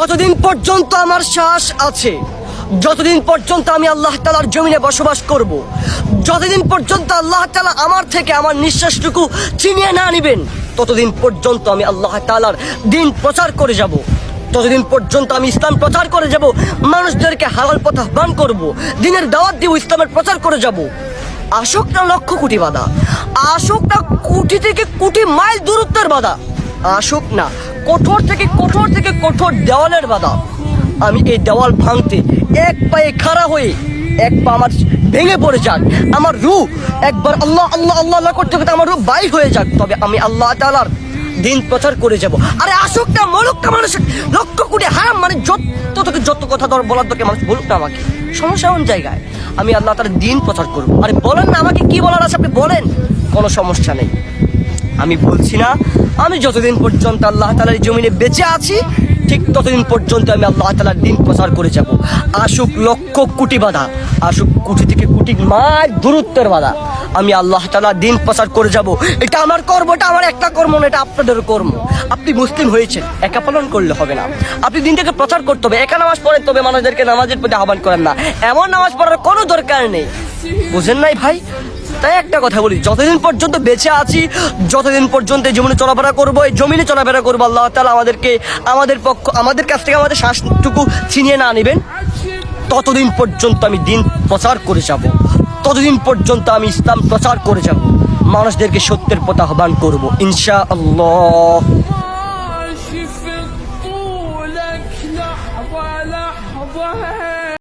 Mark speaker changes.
Speaker 1: যতদিন পর্যন্ত আমার শ্বাস আছে, যতদিন পর্যন্ত আমি আল্লাহ তাআলার জমিনে বসবাস করব, যতদিন পর্যন্ত আল্লাহ তাআলা আমার থেকে আমার নিঃশ্বাসটুকু ছিনিয়ে না নেবেন, ততদিন পর্যন্ত আমি আল্লাহ তাআলার দিন প্রচার করে যাব। ততদিন পর্যন্ত আমি ইসলাম প্রচার করে যাব, মানুষদেরকে হালাল পথে আহ্বান করব, দিনের দাওয়াত দিব, ইসলামের প্রচার করে যাব। আসুক না লক্ষ কোটি বাধা, আসুক না কোটি থেকে কোটি মাইল দূরত্বের বাধা, আসুক না কঠোর থেকে কঠোর দেওয়ালের বাধা, আমি এই দেওয়াল ভাঙতে এক পায়ে খাড়া হয়ে, এক পা আমার ভেঙে পড়ে যাক, আমার রূহ একবার আল্লাহ আল্লাহ আল্লাহ আল্লাহ করতে করতে আমার রূহ বাইর হয়ে যাক, তবে আমি আল্লাহ তাআলার দিন প্রচার করে যাব। আরে আসুক না মলুক না মানুষ লক্ষ কোটি হারাম, মানে যত কথা বলার দরকার মানুষ বলুক না আমাকে, সমস্যা এমন জায়গায় আমি আল্লাহ তাআলার দিন প্রচার করব। আরে বলেন না আমাকে কি বলার আছে, আপনি বলেন, কোনো সমস্যা নেই। আমি বলছি না, আমি যতদিন পর্যন্ত আল্লাহ তাআলার জমিনে বেঁচে আছি, ঠিক ততদিন পর্যন্ত আমি আল্লাহ তাআলার দিন প্রচার করে যাব। আসুক লক্ষ কোটি বাধা, আসুক কোটি থেকে কোটি মাইল দূরত্বের বাধা, আমি আল্লাহ তাআলার দিন প্রচার করে যাব। এটা আমার কর্ম, এটা আমার একটা কর্ম না, এটা আপনাদের কর্ম। আপনি মুসলিম হয়েছেন, একা পালন করলে হবে না, আপনি দিনটাকে প্রচার করতে হবে। একা নামাজ পড়েন, তবে মানুষদেরকে নামাজের প্রতি আহ্বান করেন না, এমন নামাজ পড়ার কোনো দরকার নেই। বুঝেন নাই ভাই? তাই একটা কথা বলি, যতদিন পর্যন্ত বেঁচে আছি, যতদিন পর্যন্ত এই জমিনে চলাফেরা করবো, এই জমিনে চলাফেরা করবো, আল্লাহ তাআলা আমাদের কাছ থেকে আমাদের শ্বাসটুকু ছিনিয়ে না নেবেন, ততদিন পর্যন্ত আমি দিন প্রচার করে যাব, ততদিন পর্যন্ত আমি ইসলাম প্রচার করে যাব, মানুষদেরকে সত্যের পথে আহ্বান করবো ইনশাআল্লাহ।